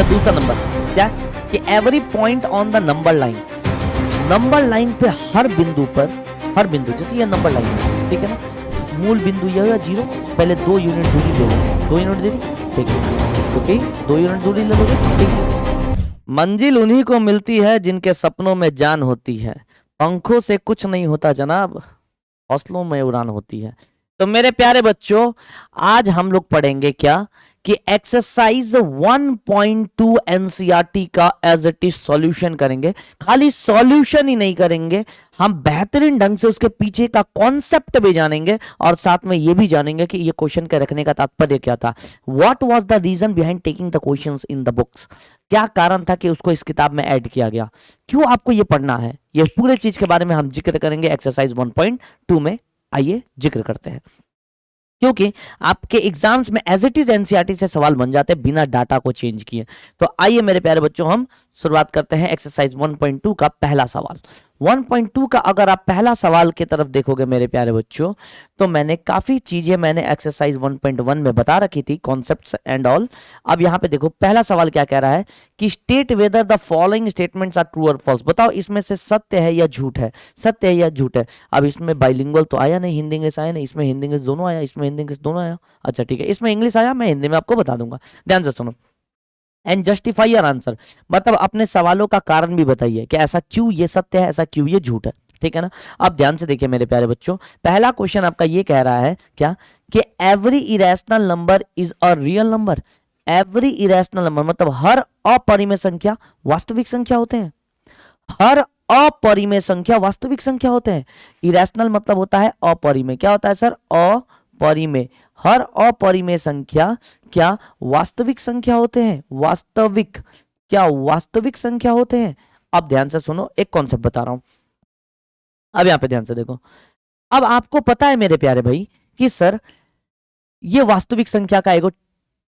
दूसरा नंबर क्या कि every point on the number line पे हर बिंदु जैसे ये नंबर लाइन है, ठीक है ना, मूल बिंदु ये होगा 0, पहले 2 यूनिट दूरी ले लो, 2 यूनिट दे दी, ठीक है, ओके 2 यूनिट दूरी ले लोगे, ठीक है। मंजिल उन्हीं को मिलती है जिनके सपनों में जान होती है, पंखों से कुछ नहीं होता जनाब, हौसलों में उड़ान होती है। तो मेरे प्यारे बच्चों, आज हम लोग पढ़ेंगे क्या कि एक्सरसाइज 1.2 एनसीईआरटी का एज इट इज सॉल्यूशन करेंगे। खाली सॉल्यूशन ही नहीं करेंगे, हम बेहतरीन ढंग से उसके पीछे का कॉन्सेप्ट भी जानेंगे और साथ में ये भी जानेंगे कि ये क्वेश्चन के रखने का तात्पर्य क्या था। What was the reason behind taking the questions in the books, क्या कारण था कि उसको इस किताब में ऐड किया गया, क्यों आपको ये पढ़ना है, ये पूरे चीज के बारे में हम जिक्र करेंगे एक्सरसाइज 1.2 में। आइए जिक्र करते हैं, क्योंकि आपके एग्जाम्स में एज इट इज एनसीईआरटी से सवाल बन जाते हैं बिना डाटा को चेंज किए। तो आइए मेरे प्यारे बच्चों, हम शुरुआत करते हैं एक्सरसाइज 1.2 का पहला सवाल। 1.2 का अगर आप पहला सवाल की तरफ देखोगे मेरे प्यारे बच्चों, तो मैंने काफी चीजें मैंने एक्सरसाइज 1.1 में बता रखी थी, कॉन्सेप्ट्स एंड ऑल। अब यहां पे देखो पहला सवाल क्या कह रहा है कि state whether the following statements are true और फॉल्स, बताओ इसमें से सत्य है या झूठ है, सत्य है या झूठ है। अब इसमें बाइलिंगुअल तो आया नहीं, हिंदी इंग्लिश आया नहीं, इसमें हिंदी इंग्लिश दोनों आया, इसमें हिंदी इंग्लिश दोनों आया, अच्छा ठीक है, इसमें इंग्लिश आया, मैं हिंदी में आपको बता दूंगा, ध्यान से सुनो। एंड जस्टिफाई योर आंसर, मतलब अपने सवालों का कारण भी बताइए कि ऐसा क्यों ये सत्य है, ऐसा क्यों ये झूठ है, ठीक है ना। अब ध्यान से देखिए मेरे प्यारे बच्चों, पहला क्वेश्चन आपका ये कह रहा है क्या कि every irrational number is a real number. Every irrational number मतलब हर अपरिमेय संख्या वास्तविक संख्या होते हैं, हर अपरिमेय संख्या वास्तविक संख्या होते हैं। इरेशनल मतलब होता है अपरिमेय, क्या होता है सर, अपरिमेय। हर अपरिमेय संख्या क्या वास्तविक संख्या होते हैं, वास्तविक, क्या वास्तविक संख्या होते हैं। अब ध्यान से सुनो, एक कॉन्सेप्ट बता रहा हूं, अब यहां पे ध्यान से देखो। अब आपको पता है मेरे प्यारे भाई कि सर ये वास्तविक संख्या का एगो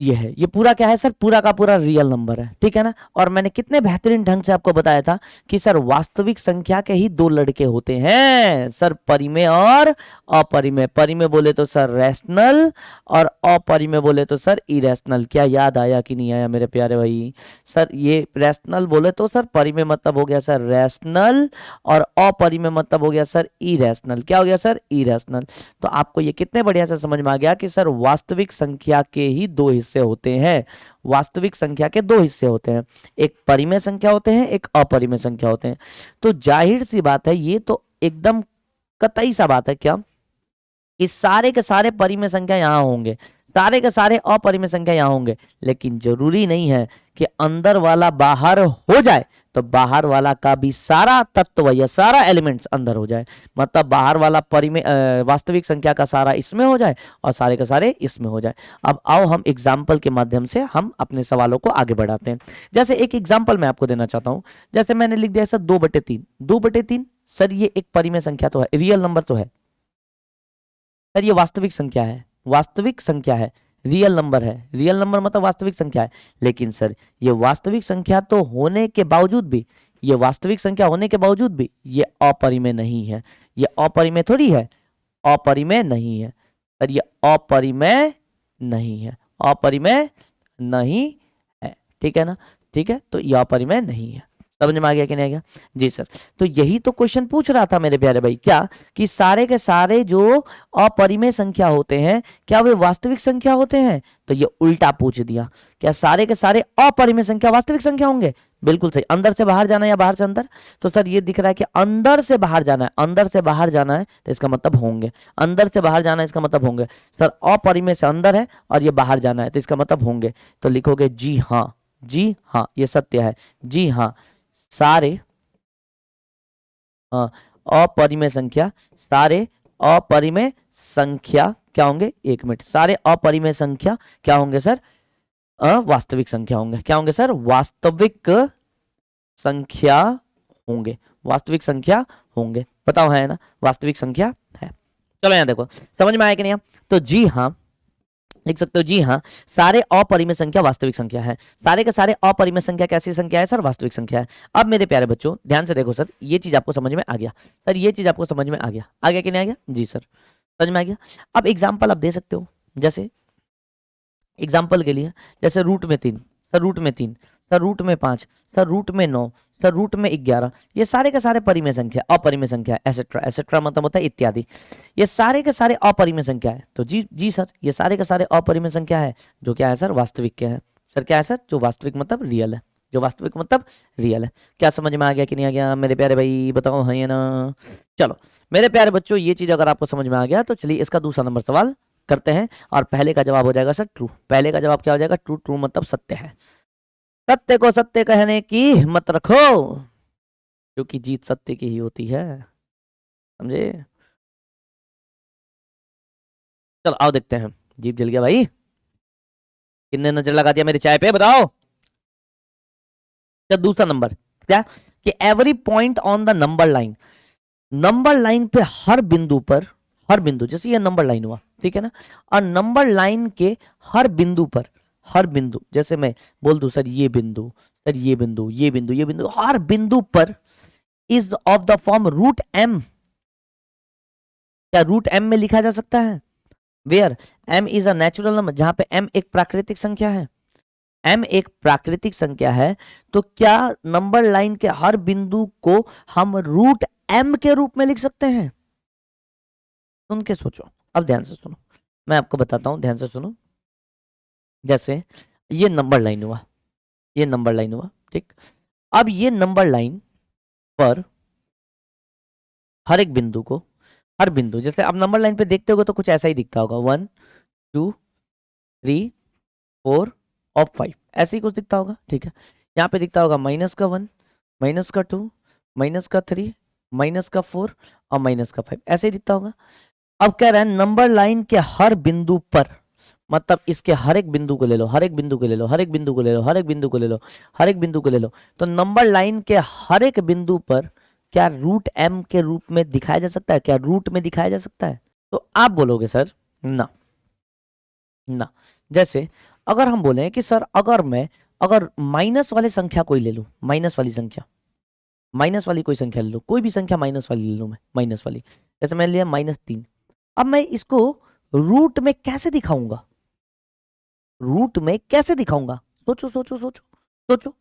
ये है, ये पूरा क्या है सर, पूरा का पूरा रियल नंबर है, ठीक है ना। और मैंने कितने बेहतरीन ढंग से आपको बताया था कि सर वास्तविक संख्या के ही दो लड़के होते हैं सर, परिमेय और अपरिमेय। परिमेय बोले तो सर रैशनल और अपरिमेय बोले तो सर इरेशनल। क्या याद आया कि नहीं आया मेरे प्यारे भाई, सर ये रैशनल बोले तो सर परिमेय मतलब हो गया सर रैशनल और अपरिमेय मतलब हो गया सर इरेशनल। क्या हो गया सर, इरेशनल। तो आपको ये कितने बढ़िया से समझ में आ गया कि सर वास्तविक संख्या के ही दो हिस्से होते हैं, वास्तविक संख्या के दो हिस्से होते हैं, एक परिमेय संख्या होते हैं, एक अपरिमेय संख्या होते हैं। तो जाहिर सी बात है, ये तो एकदम कतई सा बात है क्या कि सारे के सारे परिमेय संख्या यहां होंगे, सारे के सारे अपरिमेय संख्या यहां होंगे, लेकिन जरूरी नहीं है कि अंदर वाला बाहर हो जाए तो बाहर वाला का भी सारा तत्व या सारा एलिमेंट्स अंदर हो जाए, मतलब बाहर वाला परिमेय वास्तविक संख्या का सारा इसमें हो जाए और सारे के सारे इसमें हो जाए। अब आओ हम एग्जाम्पल के माध्यम से हम अपने सवालों को आगे बढ़ाते हैं। जैसे एक एग्जाम्पल मैं आपको देना चाहता हूं, जैसे मैंने लिख दिया सर 2/3, 2/3 सर ये एक परिमेय संख्या तो है, रियल नंबर तो है सर, ये वास्तविक संख्या है, वास्तविक संख्या है, रियल नंबर है, रियल नंबर मतलब वास्तविक संख्या है। लेकिन सर ये वास्तविक संख्या तो होने के बावजूद भी, ये वास्तविक संख्या होने के बावजूद भी ये अपरिमेय नहीं है, ये अपरिमेय थोड़ी है, अपरिमेय नहीं है सर, ये अपरिमेय नहीं है, अपरिमेय नहीं है, ठीक है ना, ठीक है। तो ये अपरिमेय नहीं है, समझ में आ गया कि नहीं आ गया जी सर। तो यही तो क्वेश्चन पूछ रहा था मेरे प्यारे भाई, क्या कि सारे के सारे जो अपरिमेय संख्या होते हैं क्या वे वास्तविक संख्या होते हैं, तो ये उल्टा पूछ दिया, क्या सारे के सारे अपरिमेय संख्या वास्तविक संख्या होंगे, बिल्कुल सही। अंदर से बाहर जाना है या बाहर से अंदर, तो सर ये दिख रहा है कि अंदर से बाहर जाना है, अंदर से बाहर जाना है तो इसका मतलब होंगे, अंदर से बाहर जाना है इसका मतलब होंगे। सर अपरिमेय से अंदर है और ये बाहर जाना है तो इसका मतलब होंगे, तो लिखोगे जी हाँ, जी हाँ ये सत्य है, जी हाँ सारे अपरिमेय संख्या, सारे अपरिमेय संख्या क्या होंगे, एक मिनट, सारे अपरिमेय संख्या क्या होंगे सर, वास्तविक संख्या होंगे। क्या होंगे सर, वास्तविक संख्या होंगे, वास्तविक संख्या होंगे, बताओ है ना, वास्तविक संख्या है। चलो यहां देखो समझ में आया कि नहीं, तो जी हाँ लिख सकते हो, जी हाँ सारे अपरिमेय संख्या वास्तविक संख्या है, सारे के सारे अपरिमेय संख्या कैसी संख्या है सर, वास्तविक संख्या है। अब मेरे प्यारे बच्चों ध्यान से देखो सर, ये चीज आपको समझ में आ गया सर, ये चीज आपको समझ में आ गया कि नहीं आ गया जी सर, समझ में आ गया। अब एग्जाम्पल आप दे सकते हो, जैसे एग्जाम्पल के लिए जैसे रूट में 3, सर रूट में 3, सर रूट में 5, सर रूट में 9, सर रूट में 11, ये सारे के सारे परिमेय संख्या, अपरिमेय संख्या, एसेट्रा। एसेट्रा मतलब होता है इत्यादि। ये सारे के सारे अपरिमेय संख्या है। तो जी जी सर, ये सारे के सारे अपरिमेय संख्या है, जो क्या है सर, वास्तविक क्या है सर, क्या है सर, जो वास्तविक मतलब रियल है, जो वास्तविक मतलब रियल है। क्या समझ में आ गया कि नहीं आ गया मेरे प्यारे भाई, बताओ हाँ या ना। चलो मेरे प्यारे बच्चों, ये चीज अगर आपको समझ में आ गया तो चलिए इसका दूसरा नंबर सवाल करते हैं। और पहले का जवाब हो जाएगा सर ट्रू। पहले का जवाब क्या हो जाएगा, ट्रू। ट्रू मतलब सत्य है। सत्य को सत्य कहने की हिम्मत रखो, क्योंकि जीत सत्य की ही होती है, समझे। चलो आओ देखते हैं, जीप जल गया भाई, कितने नजर लगा दिया मेरी चाय पे, बताओ। क्या दूसरा नंबर, क्या कि every point on the number line, number line पे हर बिंदु पर, हर बिंदु, जैसे ये नंबर लाइन हुआ, ठीक है ना, और नंबर लाइन के हर बिंदु पर, हर बिंदु, जैसे मैं बोल दूं सर ये बिंदु, सर ये बिंदु, ये बिंदु, ये बिंदु, हर बिंदु पर is of the form root m. क्या रूट एम में लिखा जा सकता है, where m is a natural number, जहां पे एम एक प्राकृतिक संख्या है, एम एक प्राकृतिक संख्या है, तो क्या नंबर लाइन के हर बिंदु को हम रूट एम के रूप में लिख सकते हैं। सुन के सोचो, अब ध्यान से सुनो, मैं आपको बताता हूं, ध्यान से सुनो। जैसे ये नंबर लाइन हुआ, ये नंबर लाइन हुआ, ठीक। अब ये नंबर लाइन पर हर एक बिंदु को, हर बिंदु, जैसे आप नंबर लाइन पे देखते होगे तो कुछ ऐसा ही दिखता होगा, 1 2 3 4 और 5, ऐसे ही कुछ दिखता होगा, ठीक है। यहाँ पे दिखता होगा -1, -2, -3, -4 और -5, ऐसे ही दिखता होगा। अब कह रहा है नंबर लाइन के हर बिंदु पर, मतलब इसके हर एक बिंदु को ले लो, हर एक बिंदु को ले लो, हर एक बिंदु को ले लो, हर एक बिंदु को ले लो, हर एक बिंदु को ले लो, तो नंबर लाइन के हर एक बिंदु पर क्या रूट एम के रूप में दिखाया जा सकता है, क्या रूट में दिखाया जा सकता है। तो आप बोलोगे सर ना, ना। जैसे अगर हम बोले कि सर अगर मैं, अगर माइनस वाले संख्या कोई ले लूं, माइनस वाली संख्या, माइनस वाली कोई संख्या ले लूं, कोई भी संख्या माइनस वाली ले लूं मैं, माइनस वाली, जैसे मैंने लिया -3, अब मैं इसको रूट में कैसे दिखाऊंगा, रूट में कैसे दिखाऊंगा, सोचो सोचो सोचो सोचो।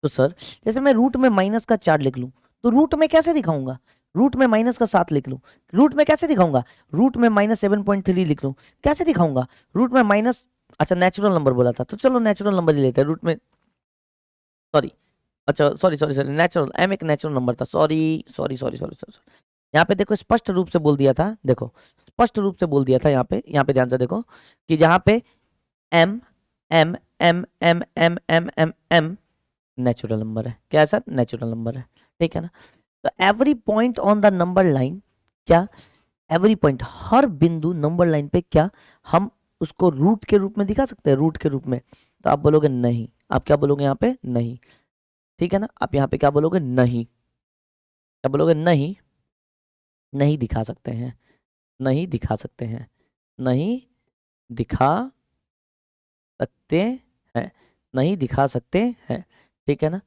तो सर जैसे मैं रूट में -4 लिख लूं, तो रूट में कैसे दिखाऊंगा, रूट में -7 लिख लूं, रूट में कैसे दिखाऊंगा, रूट में -7.3 लिख लूं, कैसे दिखाऊंगा, रूट में माइनस, अच्छा नेचुरल नंबर बोला था तो चलो नेचुरल नंबर ही लेते हैं, रूट में, सॉरी, अच्छा sorry sorry sorry, natural, m एक नेचुरल नंबर था, sorry sorry sorry sorry sorry. यहाँ पे देखो स्पष्ट रूप से बोल दिया था, देखो स्पष्ट रूप से बोल दिया था, यहाँ पे ध्यान से देखो कि जहाँ पे m m m m m m m m natural number है, क्या है सर, नेचुरल नंबर है, ठीक है ना। तो every point on the number line, क्या एवरी पॉइंट, हर बिंदु नंबर लाइन पे, क्या हम उसको रूट के रूप में दिखा सकते हैं, रूट के रूप में। तो आप बोलोगे नहीं, आप क्या बोलोगे यहाँ पे, नहीं, ठीक है ना, आप यहाँ पे क्या बोलोगे, नहीं, क्या बोलोगे, नहीं, नहीं दिखा सकते हैं, नहीं दिखा सकते हैं, नहीं दिखा सकते हैं, नहीं दिखा सकते हैं, ठीक है ना,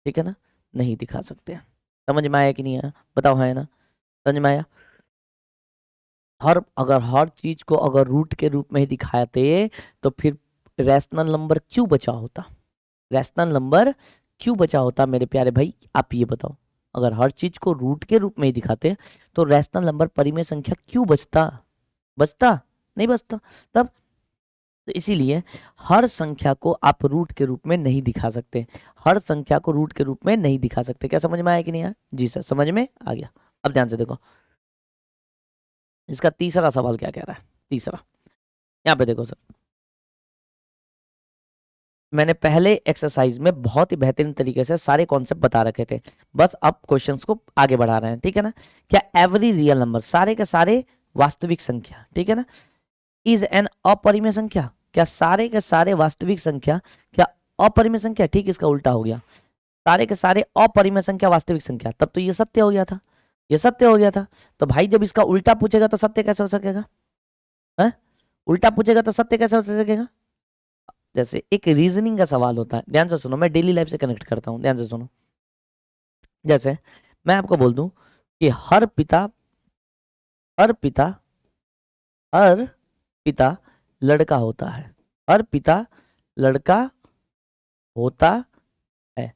ठीक है ना, नहीं दिखा सकते हैं। समझ में आया कि नहीं आया, बताओ, है ना, समझ में आया। हर, अगर हर चीज को अगर रूट के रूप में ही दिखाते तो फिर रैशनल नंबर क्यों बचा होता, रैशनल नंबर क्यों बचा होता मेरे प्यारे भाई, आप ये बताओ। अगर हर चीज को रूट के रूप में ही दिखाते तो रैशनल नंबर परिमेय संख्या क्यों बचता, बचता नहीं बचता तब। तो इसीलिए हर संख्या को आप रूट के रूप में नहीं दिखा सकते, हर संख्या को रूट के रूप में नहीं दिखा सकते। क्या समझ में आया कि नहीं आया, जी सर समझ में आ गया। अब ध्यान से देखो इसका तीसरा सवाल क्या कह रहा है, तीसरा, यहाँ पे देखो सर, मैंने पहले एक्सरसाइज में बहुत ही बेहतरीन तरीके से सारे कॉन्सेप्ट बता रखे थे, बस अब क्वेश्चंस को आगे बढ़ा रहे हैं, ठीक है ना। क्या एवरी रियल नंबर, सारे के सारे वास्तविक संख्या, ठीक है ना, इज एन अपरिमेय संख्या, क्या सारे के सारे वास्तविक संख्या क्या अपरिमेय संख्या, ठीक इसका उल्टा हो गया, सारे के सारे अपरिमेय संख्या वास्तविक संख्या, तब तो ये सत्य हो गया था, ये सत्य हो गया था। तो भाई जब इसका उल्टा पूछेगा तो सत्य कैसे हो सकेगा, है? उल्टा पूछेगा तो सत्य कैसे हो सकेगा। जैसे एक रीजनिंग का सवाल होता है, ध्यान से सुनो, मैं डेली लाइफ से कनेक्ट करता हूं, ध्यान से सुनो। जैसे मैं आपको बोल दूं कि हर पिता, हर पिता, हर पिता लड़का होता है, हर पिता लड़का होता है।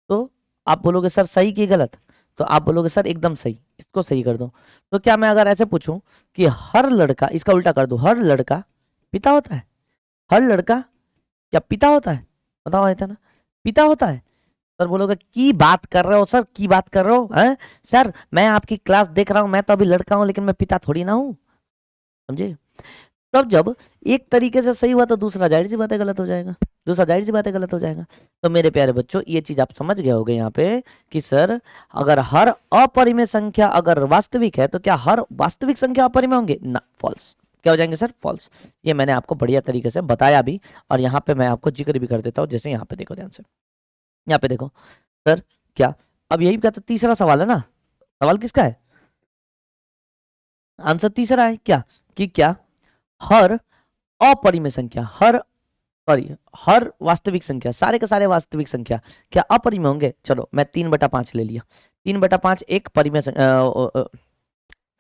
तो आप बोलोगे सर सही कि गलत, तो आप बोलोगे सर एकदम सही, इसको सही कर दो। तो क्या मैं अगर ऐसे पूछूं कि हर लड़का, इसका उल्टा कर दो, हर लड़का पिता होता है, हर लड़का क्या पिता होता है? बताओ है ना, पिता होता है। सर बोलोगे की बात कर रहे हो सर, की बात कर रहे हो हैं? सर मैं आपकी क्लास देख रहा हूं, मैं तो अभी लड़का हूं लेकिन मैं पिता थोड़ी ना हूं, समझे? तब जब एक तरीके से सही हुआ तो दूसरा जाहिर सी बात है गलत हो जाएगा, दूसरा जाहिर सी बात है गलत हो जाएगा। तो मेरे प्यारे बच्चों ये चीज आप समझ गए होगे यहाँ पे कि सर अगर हर अपरिमेय संख्या अगर वास्तविक है तो क्या हर वास्तविक संख्या अपरिमेय होंगे? ना, फॉल्स। क्या हो जाएंगे सर? फॉल्स। ये मैंने आपको बढ़िया तरीके से बताया भी, और यहाँ पे मैं आपको जिक्र भी कर देता हूँ। जैसे यहाँ पे देखो ध्यान से, यहाँ पे देखो सर, क्या अब यही का तो तीसरा सवाल है ना, सवाल किसका है? आंसर तीसरा है क्या, कि क्या हर अपरिमेय संख्या, हर सॉरी हर वास्तविक संख्या, सारे के सारे वास्तविक संख्या क्या अपरिमेय होंगे? चलो मैं 3/5 ले लिया, 3/5 एक परिमेय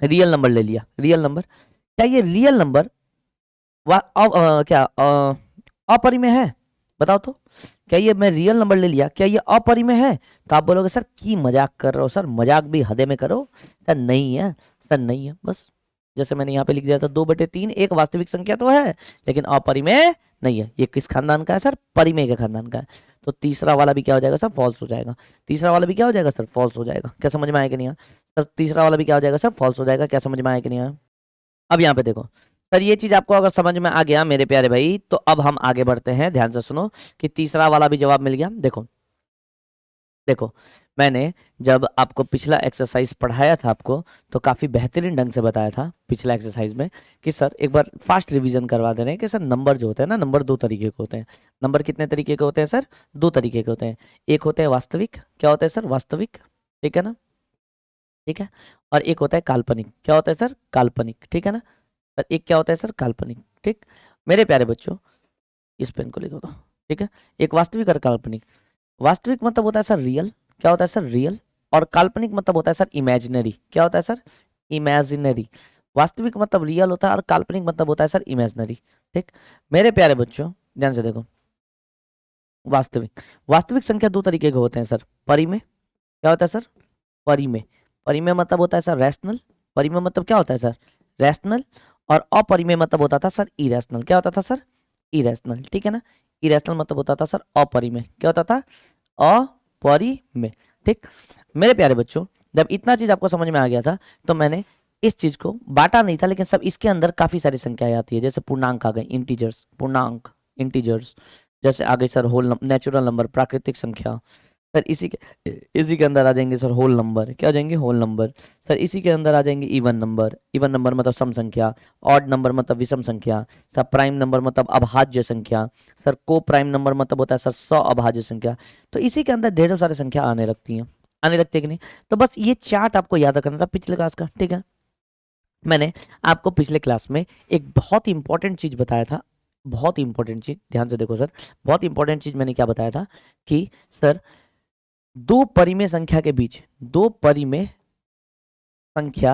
रियल नंबर ले लिया, रियल नंबर। क्या ये रियल नंबर क्या अपरिमेय है? बताओ तो, क्या ये मैं रियल नंबर ले लिया, क्या ये अपरिमेय है? तो आप बोलोगे सर की मजाक कर रहे हो सर, मजाक भी हदे में करो। सर नहीं है, सर नहीं है, बस जैसे मैंने यहाँ पे लिख दिया था 2/3 एक वास्तविक संख्या तो है लेकिन अपरिमेय नहीं है। ये किस खानदान का है सर? परिमेय के खानदान का है। तो तीसरा वाला भी क्या हो जाएगा सर? फॉल्स हो जाएगा। तीसरा वाला भी क्या हो जाएगा सर? फॉल्स हो जाएगा। क्या समझ में आया कि नहीं आया सर? तीसरा वाला भी क्या हो जाएगा सर? फॉल्स हो जाएगा। क्या समझ में आया कि नहीं आया? अब यहाँ पे देखो सर, ये चीज आपको अगर समझ में आ गया मेरे प्यारे भाई, तो अब हम आगे बढ़ते हैं। ध्यान से सुनो कि तीसरा वाला भी जवाब मिल गया। देखो देखो, मैंने जब आपको पिछला एक्सरसाइज पढ़ाया था आपको, तो काफ़ी बेहतरीन ढंग से बताया था पिछला एक्सरसाइज में कि सर एक बार फास्ट रिवीजन करवा दे रहे हैं कि सर नंबर जो होते हैं ना, नंबर दो तरीके के होते हैं। नंबर कितने तरीके के होते हैं सर? दो तरीके के होते हैं। एक होते हैं वास्तविक, क्या होता है सर? वास्तविक, ठीक है ना, ठीक है। और एक होता है काल्पनिक, क्या होता है सर? काल्पनिक, ठीक है ना। पर एक क्या होता है सर? काल्पनिक, ठीक। मेरे प्यारे बच्चों इस पेन को लिखो तो, ठीक है। एक वास्तविक और काल्पनिक। वास्तविक मतलब होता है सर रियल, क्या होता है सर? रियल। और काल्पनिक मतलब होता है सर इमेजिनरी, क्या होता है सर? इमेजिनरी। वास्तविक मतलब रियल होता है और काल्पनिक मतलब होता है सर इमेजिनरी, ठीक। मेरे प्यारे बच्चों ध्यान से देखो, वास्तविक, वास्तविक संख्या दो तरीके के होते हैं सर। परिमेय, क्या होता है सर? परिमेय। परिमेय मतलब होता है सर रैशनल, परिमेय मतलब क्या होता है सर? रैशनल। और अपरिमेय मतलब होता था सर इरेशनल, क्या होता था सर? इरेशनल, ठीक है ना। इरेशनल मतलब होता था सर अपरिमेय, क्या होता था? अपरिमेय, ठीक। मेरे प्यारे बच्चों जब इतना चीज आपको समझ में आ गया था तो मैंने इस चीज को बांटा नहीं था, लेकिन सब इसके अंदर काफी सारी संख्याएं आती है। जैसे पूर्णांक आ गए, इंटीजर्स, पूर्णांक, इंटीजर्स। जैसे आगे सर होल नेचुरल नंबर, प्राकृतिक संख्या। सर इसी के अंदर आ जाएंगे सर होल नंबर, क्या आ जाएंगे? Whole number. सर इसी के अंदर आ जाएंगे इवन नंबर, इवन नंबर मतलब सम संख्या। ऑड नंबर मतलब विषम संख्या। सर प्राइम नंबर मतलब अभाज्य संख्या। सर को प्राइम नंबर मतलब होता है सर सौ अभाज्य संख्या। तो इसी के अंदर ढेरों सारी संख्या आने लगती हैं, आने लगती है कि नहीं? तो बस ये चार्ट आपको याद रखना था पिछले क्लास का, ठीक है। मैंने आपको पिछले क्लास में एक बहुत ही इंपॉर्टेंट चीज बताया था, बहुत ही इंपॉर्टेंट चीज, ध्यान से देखो सर। बहुत इंपॉर्टेंट चीज मैंने क्या बताया था कि सर दो परिमेय संख्या के बीच, दो परिमेय संख्या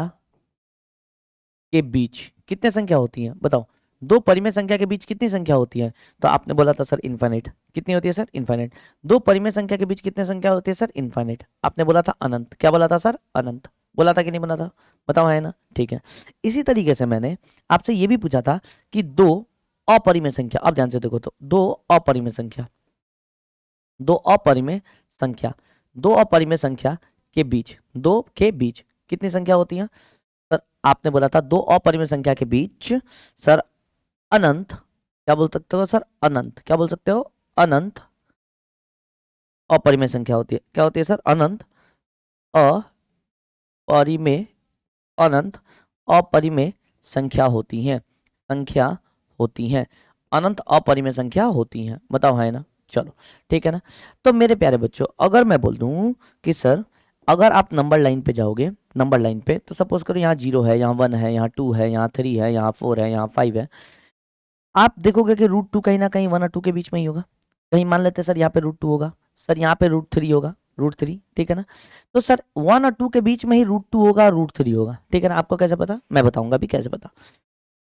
के बीच कितने संख्या होती है? बताओ, दो परिमेय संख्या के बीच कितनी संख्या होती है? तो आपने बोला था सर इनफाइनाइट। कितनी होती है सर? इनफाइनाइट। दो परिमेय संख्या के बीच कितनी संख्या होती है सर? इनफाइनाइट। आपने बोला था अनंत, क्या बोला था सर? अनंत। बोला था कि नहीं बोला था? बताओ है ना, ठीक है। इसी तरीके से मैंने आपसे ये भी पूछा था कि दो अपरिमेय संख्या, अब ध्यान से देखो तो, दो अपरिमेय संख्या, दो अपरिमेय संख्या, दो अपरिमेय संख्या के बीच, दो के बीच कितनी संख्या होती है सर? आपने बोला था दो अपरिमेय संख्या के बीच सर अनंत, क्या बोल सकते हो सर? अनंत, क्या बोल सकते हो? अनंत अपरिमेय संख्या होती है, क्या होती है सर? अनंत अपरिमेय, अनंत अपरिमेय संख्या होती हैं, संख्या होती हैं, अनंत अपरिमेय संख्या होती हैं। बताओ है ना? चलो ठीक है ना। तो मेरे प्यारे बच्चों अगर मैं बोल दूं कि सर अगर आप नंबर लाइन पे जाओगे, नंबर लाइन पे, तो सपोज करो यहाँ 0 है, यहाँ 1 है, यहाँ 2 है, यहाँ 3 है, यहाँ 4 है, यहाँ 5 है। आप देखोगे कि रूट 2 कहीं ना कहीं 1 और 2 के बीच में ही होगा। कहीं मान लेते हैं सर यहाँ पे रूट 2 होगा, सर यहाँ पे रूट 3 होगा, रूट 3, ठीक है ना। तो सर 1 और 2 के बीच में ही रूट 2 होगा, रूट 3 होगा, ठीक है ना। आपको कैसे पता? मैं बताऊंगा भी कैसे पता।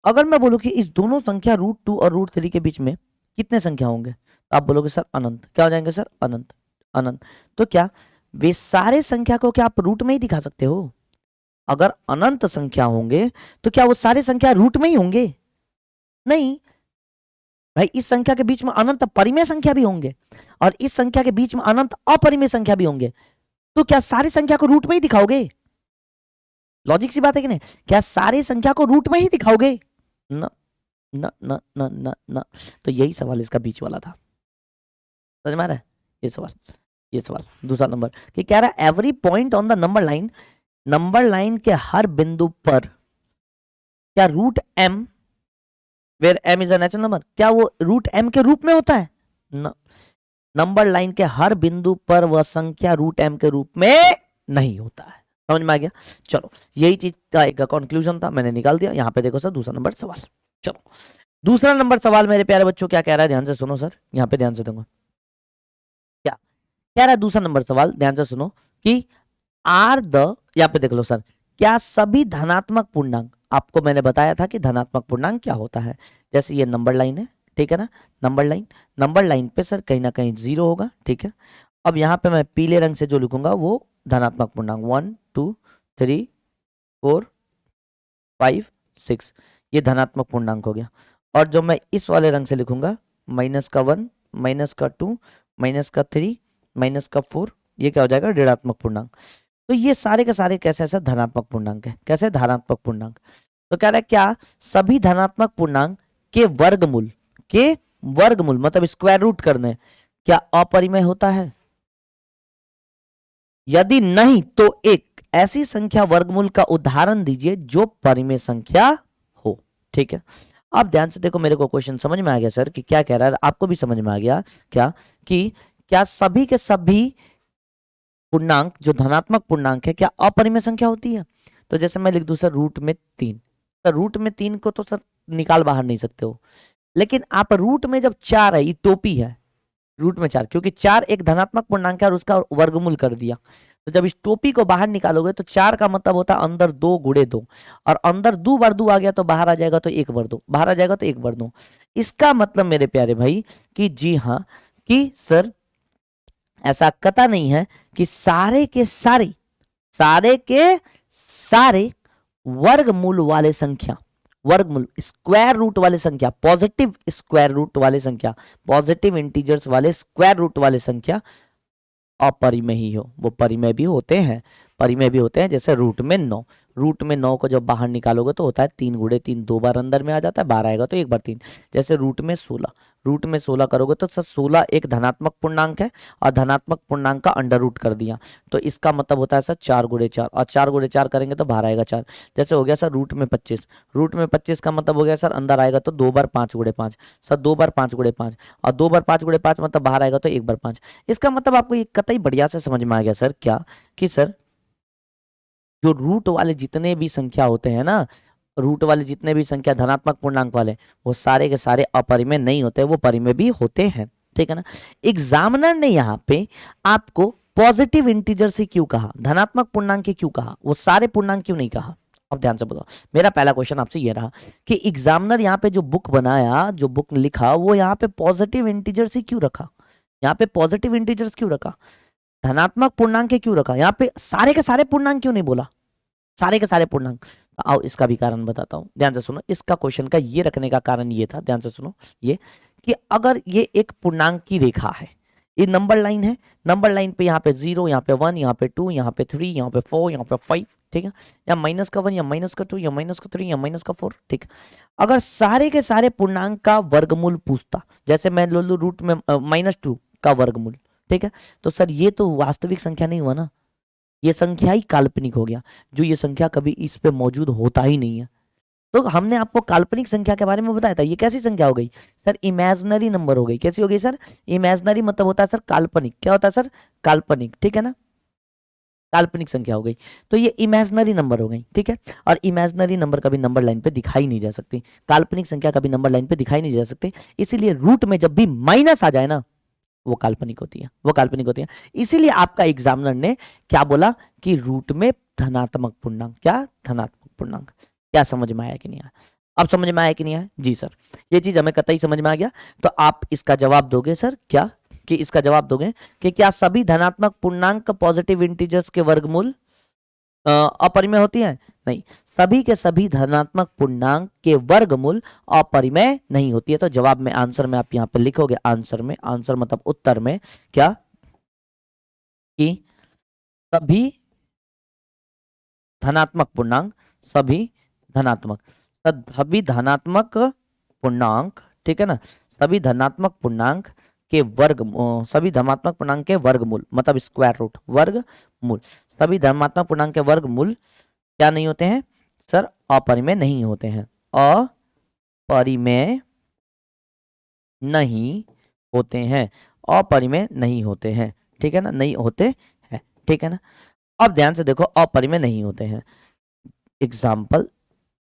अगर मैं बोलूँ कि इस दोनों संख्या रूट 2 और रूट 3 के बीच में कितने संख्या होंगे, आप बोलोगे सर अनंत, क्या हो जाएंगे सर अनंत, अनंत। तो क्या वे सारे संख्या को क्या आप रूट में ही दिखा सकते हो? अगर अनंत संख्या होंगे तो क्या वो सारे संख्या रूट में ही होंगे? नहीं भाई, इस संख्या के बीच में अनंत परिमेय संख्या भी होंगे और इस संख्या के बीच में अनंत अपरिमेय संख्या भी होंगे। तो क्या सारी संख्या को रूट में ही दिखाओगे? लॉजिक सी बात है कि नहीं? क्या सारी संख्या को रूट में ही दिखाओगे? ना ना ना ना ना ना। तो यही सवाल इसका बीच वाला था, समझ में आ रहा है? ये सवाल दूसरा नंबर कि कह रहा है every point on the number line के हर बिंदु पर क्या root m, where m is a natural number, क्या वो रूट एम के रूप में होता है? ना, नंबर लाइन के हर बिंदु पर वह संख्या रूट एम के रूप में नहीं होता है। समझ में आ गया? चलो, यही चीज का एक कंक्लूजन था, मैंने निकाल दिया। यहाँ पे देखो सर दूसरा नंबर सवाल। चलो दूसरा नंबर सवाल मेरे प्यारे बच्चों क्या कह रहा है, ध्यान से सुनो सर, यहाँ पे ध्यान से दूंगा। क्या कह रहा है दूसरा नंबर सवाल, ध्यान से सुनो कि आर द, यहाँ पे देख लो सर, क्या सभी धनात्मक पूर्णांक, आपको मैंने बताया था कि धनात्मक पूर्णांक क्या होता है। जैसे ये नंबर लाइन है, ठीक है ना, नंबर लाइन पे सर कहीं ना कहीं 0 होगा, ठीक है। अब यहाँ पे मैं पीले रंग से जो लिखूंगा वो धनात्मक पूर्णांक 1 2 3 4 5 6, ये धनात्मक पूर्णांक हो गया। और जो मैं इस वाले रंग से लिखूंगा -1 -2 -3 -4, ये क्या हो जाएगा ऋणात्मक पूर्णांक। तो ये सारे के सारे कैसे ऐसा धनात्मक पूर्णांक है। कैसे धनात्मक पूर्णांक? तो कह रहा है क्या सभी धनात्मक पूर्णांक के वर्गमूल मतलब स्क्वायर रूट करने क्या अपरिमेय होता है? यदि नहीं तो एक ऐसी संख्या वर्गमूल का उदाहरण दीजिए जो परिमेय संख्या हो। ठीक है, अब ध्यान से देखो, मेरे को क्वेश्चन समझ में आ गया सर कि क्या कह रहा है, आपको भी समझ में आ गया क्या कि क्या सभी के सभी पूर्णांक जो धनात्मक पूर्णांक है क्या अपरिमेय संख्या होती है? तो जैसे मैं लिख दूं सर रूट में 3, सर रूट में 3 को तो सर निकाल बाहर नहीं सकते हो, लेकिन आप रूट में जब 4 है, ये टोपी है रूट में 4, क्योंकि 4 एक धनात्मक पूर्णांक है और उसका वर्गमूल कर दिया। तो जब इस टोपी को बाहर निकालोगे तो 4 का मतलब होता है अंदर 2 गुणे 2, और अंदर 2 बार 2 आ गया तो बाहर आ जाएगा तो 1 बार 2, बाहर आ जाएगा तो 1 बार 2। इसका मतलब मेरे प्यारे भाई कि जी हाँ, कि सर ऐसा कतई नहीं है कि सारे के सारे वर्गमूल वाले संख्या, वर्गमूल स्क्वायर रूट वाले संख्या, पॉजिटिव स्क्वायर रूट वाले संख्या, पॉजिटिव इंटीजर्स वाले स्क्वायर रूट वाले संख्या अपरिमेय ही हो। वो परिमेय भी होते हैं, परिमेय भी होते हैं। जैसे रूट में 9, रूट में 9 को जब बाहर निकालोगे तो होता है 3 गुणे 3, 2 बार अंदर में आ जाता है, 12 आएगा तो 1 बार 3। जैसे रूट में 16, रूट में 16 करोगे तो सर 16 एक धनात्मक पूर्णांक है और धनात्मक पूर्णांक का अंडर रूट कर दिया, तो इसका मतलब होता है सर 4 गुणे 4, और 4 गुणे 4 करेंगे तो बाहर आएगा 4। जैसे हो गया सर रूट में 25, रूट में 25 का मतलब हो गया सर अंदर आएगा तो 2 बार 5 गुणे 5, सर 2 बार 5 गुणे 5, और 2 बार 5 गुणे 5 मतलब बाहर आएगा तो 1 बार 5। इसका मतलब आपको ये कतई बढ़िया से समझ में आ गया सर क्या कि सर जो रूट वाले जितने भी संख्या होते हैं ना, रूट वाले जितने भी संख्या धनात्मक पूर्णांक वाले, वो सारे के सारे अपरिमेय नहीं होते, वो परिमेय भी होते हैं। ठीक है ना। एग्जामिनर ने यहाँ पे आपको पॉजिटिव इंटीजर से क्यों कहा, धनात्मक पूर्णांक के क्यों कहा, वो सारे पूर्णांक क्यों नहीं कहा? अब ध्यान से बताओ, मेरा पहला क्वेश्चन आपसे ये रहा कि एग्जामिनर यहाँ पे जो बुक बनाया, जो बुक लिखा, वो यहाँ पे पॉजिटिव इंटीजर से क्यों रखा? यहाँ पे पॉजिटिव इंटीजर्स क्यों रखा? धनात्मक पूर्णांक क्यों रखा? यहाँ पे सारे के सारे पूर्णांक क्यों नहीं बोला? सारे के सारे पूर्णांक। आओ इसका भी कारण बताता हूं, ध्यान से सुनो। इसका क्वेश्चन का ये रखने का कारण ये था, ध्यान से सुनो, ये कि अगर ये एक पूर्णांक की रेखा है, ये नंबर लाइन है, नंबर लाइन पे यहाँ पे 0, यहाँ पे 1, यहाँ पे 2, यहाँ पे 3, यहाँ पे 4, यहाँ पे 5, ठीक है, या माइनस का 1 या माइनस का 2 या माइनस का 3 या माइनस का 4, ठीक। अगर सारे के सारे पूर्णांक का वर्गमूल पूछता, जैसे मैं ले लूं रूट में -2 का वर्गमूल, ठीक है, तो सर ये तो वास्तविक संख्या नहीं हुआ ना, ये संख्या ही काल्पनिक हो गया, जो ये संख्या कभी इस पे मौजूद होता ही नहीं है। तो हमने आपको काल्पनिक संख्या के बारे में बताया था, ये कैसी संख्या हो गई सर? इमेजिनरी नंबर हो गई। कैसी हो गई सर? इमेजिनरी मतलब होता है सर काल्पनिक। क्या होता है सर? काल्पनिक, ठीक है ना, काल्पनिक संख्या हो गई। तो ये इमेजिनरी नंबर हो गई, ठीक है। और इमेजिनरी नंबर कभी नंबर लाइन पे दिखाई नहीं जा सकती, काल्पनिक संख्या कभी नंबर लाइन पे दिखाई नहीं जा सकती, इसीलिए रूट में जब भी माइनस आ जाए ना, वो काल्पनिक होती है, वो काल्पनिक होती है। इसीलिए आपका एग्जामिनर ने क्या बोला कि रूट में धनात्मक पूर्णांक, क्या धनात्मक पूर्णांक। क्या समझ में आया कि नहीं आया? अब समझ में आया कि नहीं आया? जी सर, ये चीज हमें कतई समझ में आ गया। तो आप इसका जवाब दोगे सर क्या, कि इसका जवाब दोगे कि क्या सभी धनात्मक पूर्णांक पॉजिटिव इंटीजर्स के वर्गमूल अपरिमेय होती हैं? नहीं, सभी के सभी धनात्मक पूर्णांक के वर्गमूल अपरिमेय नहीं होती है। तो जवाब में, आंसर में आप यहाँ पे लिखोगे, आंसर में, आंसर मतलब उत्तर में क्या, कि सभी धनात्मक पूर्णांक, सभी धनात्मक, सभी धनात्मक पूर्णांक, ठीक है ना, सभी धनात्मक पूर्णांक के वर्ग, सभी धनात्मक पूर्णांक के वर्गमूल मतलब स्क्वायर रूट, वर्गमूल, सभी धनात्मक पूर्णांक के वर्गमूल क्या नहीं होते हैं सर? अपरिमेय नहीं होते हैं, अपरिमेय नहीं होते हैं, अपरिमेय नहीं होते हैं, ठीक है ना, नहीं होते हैं, ठीक है ना। अब ध्यान से देखो, अपरिमेय नहीं होते हैं। एग्जाम्पल,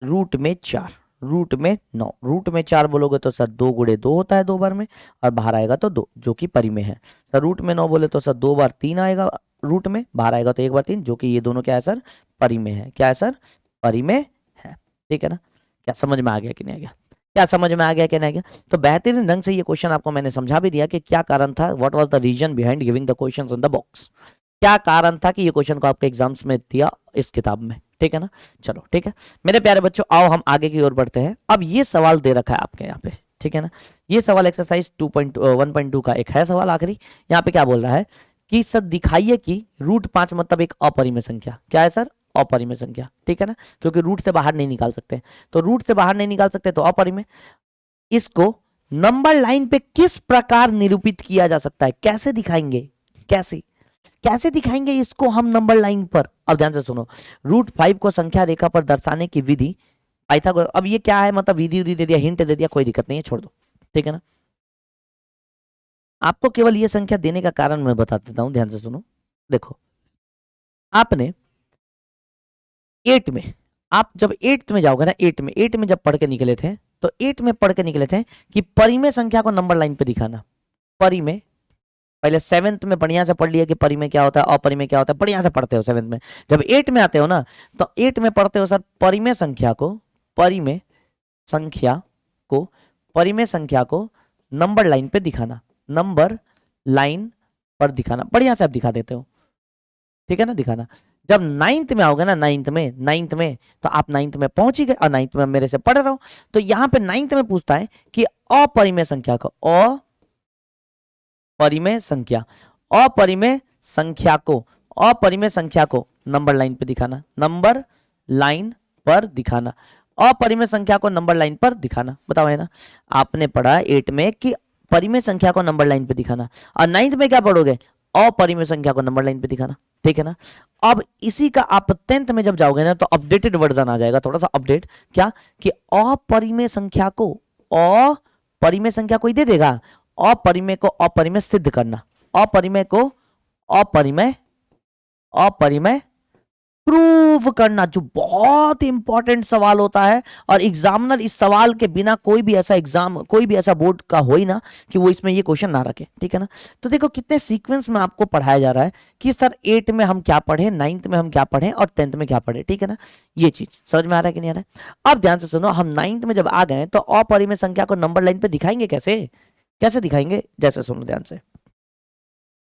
रूट में 4, रूट में 9, रूट में 4 बोलोगे तो सर 2 गुणे 2 होता है 2 बार में, और बाहर आएगा तो 2 जो कि परिमेय है। सर रूट में 9 बोले तो सर 2 बार 3 आएगा रूट में, बाहर आएगा तो 1 बार 3, जो कि ये दोनों क्या है सर? परिमेय है। क्या है सर? परिमेय है, ठीक है ना। क्या समझ में आ गया कि नहीं आ गया? क्या समझ में आ गया कि नहीं आ गया? तो बेहतरीन ढंग से ये क्वेश्चन आपको मैंने समझा भी दिया कि क्या कारण था, what was the reason behind giving the questions in the box. क्या कारण था कि ये क्वेश्चन को आपके एग्जाम्स में दिया इस किताब में, ठीक है ना। चलो ठीक है मेरे प्यारे बच्चों, आओ हम आगे की ओर बढ़ते हैं। अब ये सवाल दे रखा है आपके यहाँ पे, ठीक है ना। ये सवाल एक्सरसाइज 2.1.2 का एक है सवाल आखिरी। यहाँ पे क्या बोल रहा है कि सर दिखाइए कि रूट 5 मतलब एक अपरिमेय संख्या। क्या है सर? अपरिमेय संख्या, ठीक है ना, क्योंकि रूट से बाहर नहीं निकाल सकते, तो रूट से बाहर नहीं निकाल सकते तो अपरिमेय। इसको नंबर लाइन पे किस प्रकार निरूपित किया जा सकता है? कैसे दिखाएंगे? कैसे कैसे दिखाएंगे इसको हम नंबर लाइन पर? अब ध्यान से सुनो, रूट 5 को संख्या रेखा पर दर्शाने की विधि पाइथागोरस। अब ये क्या है, मतलब विधि दे दिया, हिंट दे दिया, कोई दिक्कत नहीं है, छोड़ दो, ठीक है ना। आपको केवल ये संख्या देने का कारण मैं बता देता हूं, ध्यान से सुनो। देखो, आपने 8 में, आप जब 8th में जाओगे ना, 8 में जब पढ़ के निकले थे, तो 8 में पढ़ के निकले थे कि परिमेय संख्या को नंबर लाइन पे दिखाना। परिमेय, पहले 7th में बढ़िया से पढ़ लिया कि परिमेय क्या होता है, अपरिमेय क्या होता है, बढ़िया से पढ़ते हो 7th में। जब 8 में आते हो ना, तो 8 में पढ़ते हो सर परिमेय संख्या को, परिमेय संख्या को, परिमेय संख्या को नंबर लाइन पे दिखाना, नंबर लाइन पर दिखाना, बढ़िया से आप दिखा देते हो, ठीक है ना, दिखाना। जब 9th में आओगे ना, 9th में तो आप 9th में पहुंच ही गए, और 9th में मेरे से पढ़ रहा हूं, तो यहां पे 9th में पूछता है कि अपरिमेय संख्या को, अपरिमेय संख्या, अपरिमेय संख्या को, अपरिमेय संख्या को नंबर लाइन पे दिखाना, नंबर लाइन पर दिखाना, अपरिमेय संख्या को नंबर लाइन पर दिखाना। बताओ है ना, आपने पढ़ा 8 में कि परिमेय संख्या को नंबर लाइन पे दिखाना, और 9th में क्या पढ़ोगे? अपरिमेय संख्या को नंबर लाइन पे दिखाना, ठीक है ना। अब इसी का आप 10th में जब जाओगे ना, तो अपडेटेड वर्जन आ जाएगा, थोड़ा सा अपडेट, क्या कि अपरिमेय संख्या को, अपरिमेय संख्या को ही दे देगा, अपरिमेय को अपरिमेय सिद्ध करना, अपरिमेय को अपरिमेय, अपरिमेय प्रूव करना, जो बहुत इंपॉर्टेंट सवाल होता है। और एग्जामिनर इस सवाल के बिना कोई भी ऐसा एग्जाम, कोई भी ऐसा बोर्ड का हो ही ना कि वो इसमें ये क्वेश्चन ना रखे, ठीक है ना। तो देखो कितने सीक्वेंस में आपको पढ़ाया जा रहा है कि सर 8 में हम क्या पढ़े, 9th में हम क्या पढ़े, और 10th में क्या पढ़े, ठीक है ना। ये चीज समझ में आ रहा है कि नहीं आ रहा है? अब ध्यान से सुनो, हम 9th में जब आ गए तो अपरिमेय संख्या को नंबर लाइन पे दिखाएंगे कैसे? कैसे दिखाएंगे? जैसे सुनो ध्यान से,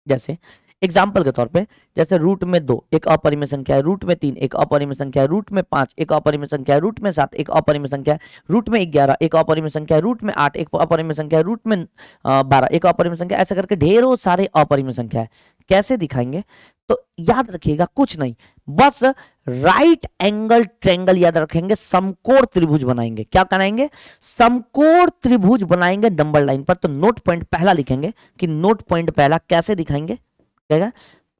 जैसे एग्जाम्पल के तौर पे, जैसे रूट में 2 एक अपरिमेय संख्या है, रूट में 3 एक अपरिमेय संख्या है, रूट में 5 एक अपरिमेय संख्या है, रूट में 7 एक अपरिमेय संख्या है, रूट में 11 एक अपरिमेय संख्या है, रूट में 8 एक अपरिमेय संख्या है, रूट में 12 एक अपरिमेय संख्या, ऐसे करके ढेरों सारे अपरिमेय संख्या है। कैसे दिखाएंगे? तो याद रखिएगा, कुछ नहीं, बस राइट एंगल ट्रायंगल याद रखेंगे, समकोण त्रिभुज बनाएंगे। क्या बनाएंगे? समकोण त्रिभुज बनाएंगे नंबर लाइन पर। तो नोट पॉइंट पहला लिखेंगे कि नोट पॉइंट पहला कैसे दिखाएंगे, क्या?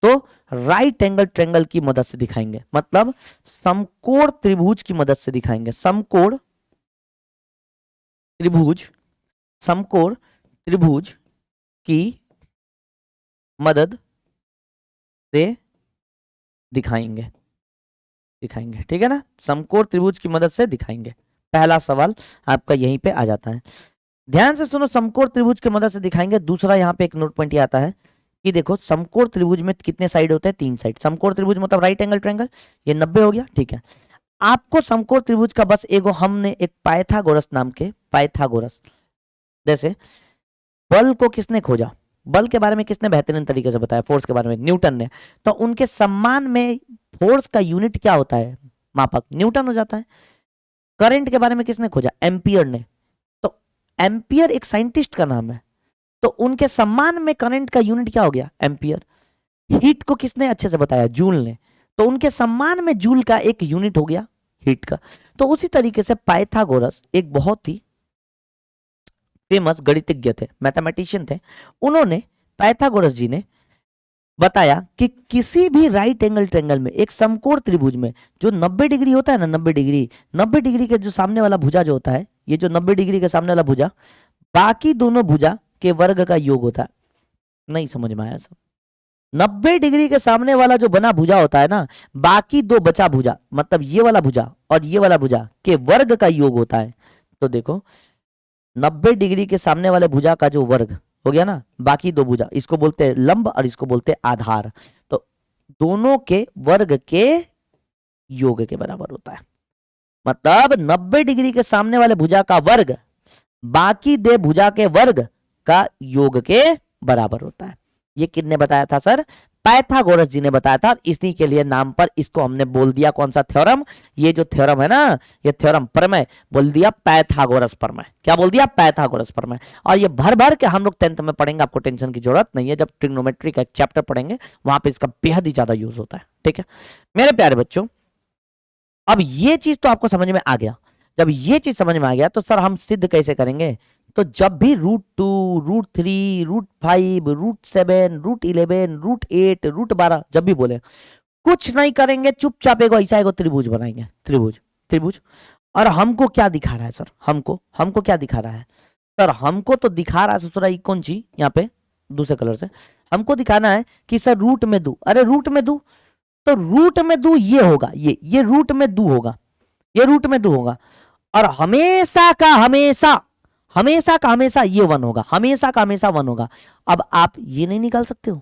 तो राइट एंगल ट्रायंगल की मदद से दिखाएंगे, मतलब समकोण त्रिभुज की मदद से दिखाएंगे, समकोण त्रिभुज, समकोण त्रिभुज की मदद से दिखाएंगे, दिखाएंगे, ठीक है ना, समकोण त्रिभुज की मदद से दिखाएंगे। पहला सवाल आपका यहीं पे आ जाता है। ध्यान से सुनो, समकोण त्रिभुज की मदद से दिखाएंगे। दूसरा यहाँ पे एक नोट पॉइंट आता है कि देखो समकोण त्रिभुज में कितने साइड होते हैं? 3 साइड। समकोण त्रिभुज मतलब राइट एंगल ट्रायंगल, ये 90 हो गया, ठीक है। आपको समकोण त्रिभुज का बस एगो हमने एक पाइथागोरस नाम के पाइथागोरस, जैसे बल को किसने खोजा, बल के बारे में किसने बेहतरीन तरीके से बताया, फोर्स के बारे में न्यूटन ने, तो उनके सम्मान में फोर्स का यूनिट क्या होता है, मापक न्यूटन हो जाता है। करंट के बारे में किसने खोजा, एम्पियर ने, तो एम्पियर एक साइंटिस्ट का नाम है, तो उनके सम्मान में करंट का यूनिट क्या हो गया, एम्पियर। हीट को किसने अच्छे से बताया, जूल ने, तो उनके सम्मान में जूल का एक यूनिट हो गया हीट का। तो उसी तरीके से पाइथागोरस एक बहुत ही फेमस गणितज्ञ थे, मैथमेटिशियन थे। उन्होंने, पाइथागोरस जी ने बताया कि किसी भी राइट एंगल ट्रायंगल में, एक समकोण त्रिभुज में जो 90 डिग्री होता है ना, 90 डिग्री के जो सामने वाला भुजा जो होता है, ये जो 90 डिग्री के सामने वाला भुजा बाकी दोनों भुजा के वर्ग का योग होता है। नहीं समझ में आया सब? 90 डिग्री के सामने वाला जो बना भुजा होता है ना, बाकी दो बचा भुजा, मतलब ये वाला भुजा और ये वाला भुजा के वर्ग का योग होता है। तो देखो 90 डिग्री के सामने वाले भुजा का जो वर्ग हो गया ना, बाकी दो भुजा, इसको बोलते हैं लंब और इसको बोलते हैं आधार, तो दोनों के वर्ग के योग के बराबर होता है। मतलब 90 डिग्री के सामने वाले भुजा का वर्ग बाकी दे भुजा के वर्ग का योग के बराबर होता है। ये किसने बताया था सर, पाइथागोरस जी ने बताया था। इसी के लिए नाम पर इसको हमने बोल दिया कौन सा थ्योरम, ये जो थ्योरम है ना, ये थ्योरम प्रमेय बोल दिया पाइथागोरस प्रमेय। क्या बोल दिया, पाइथागोरस प्रमेय। और ये भर भर के हम लोग 10th में पढ़ेंगे, आपको टेंशन की जरूरत नहीं है। जब ट्रिग्नोमेट्री का एक चैप्टर पढ़ेंगे वहां पे इसका बेहद ही ज्यादा यूज होता है। ठीक है मेरे प्यारे बच्चों, अब ये चीज तो आपको समझ में आ गया। जब ये चीज समझ में आ गया तो सर हम सिद्ध कैसे करेंगे, तो जब भी √2, √3, √5, √7, √11, √8, √12 जब भी बोले, कुछ नहीं करेंगे, चुपचाप एगो ऐसा एगो त्रिभुज बनाएंगे, त्रिभुज त्रिभुज। और हमको क्या दिखा रहा है सर, हमको क्या दिखा रहा है सर, हमको तो दिखा रहा है ससुरा कौन चीज, यहाँ पे दूसरे कलर से हमको दिखाना है कि सर रूट में दू, अरे रूट में दू, तो रूट में दू ये होगा, ये रूट में दू होगा, ये रूट में दू होगा। और हमेशा का हमेशा ये 1 होगा, हमेशा का हमेशा 1 होगा। अब आप ये नहीं निकाल सकते हो,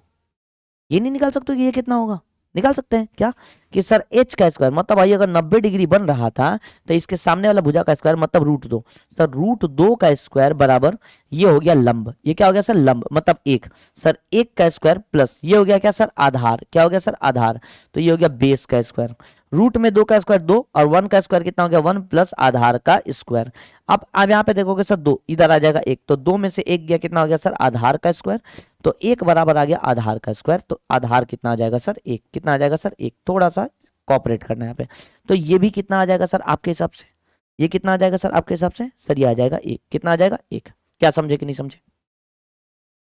ये नहीं निकाल सकते हो कि ये कितना होगा, निकाल सकते हैं क्या, कि सर h का स्क्वायर, मतलब भाई अगर 90 डिग्री बन रहा था तो इसके सामने वाला भुजा का स्क्वायर मतलब √2, सर √2 का स्क्वायर बराबर ये हो गया लंब, ये क्या हो गया सर, लंब मतलब 1, सर 1 का स्क्वायर प्लस ये हो गया क्या सर, आधार, क्या हो गया सर, आधार, तो ये हो गया बेस का स्क्वायर। रूट में 2 का स्क्वायर 2 और 1 का स्क्वायर कितना हो गया, 1 प्लस आधार का स्क्वायर। अब यहाँ पे देखोगे सर 2 इधर आ जाएगा 1, तो 2 में से 1 गया, कितना हो गया सर, आधार का स्क्वायर, तो 1 बराबर आ गया आधार का स्क्वायर, तो आधार कितना आ जाएगा सर, 1, कितना आ जाएगा सर, 1, थोड़ा सा कॉपरेट करना है यहाँ पे। तो ये भी कितना आ जाएगा सर आपके हिसाब से, ये कितना आ जाएगा सर आपके हिसाब से, सर ये आ जाएगा 1, कितना आ जाएगा 1। क्या समझे कि नहीं समझे,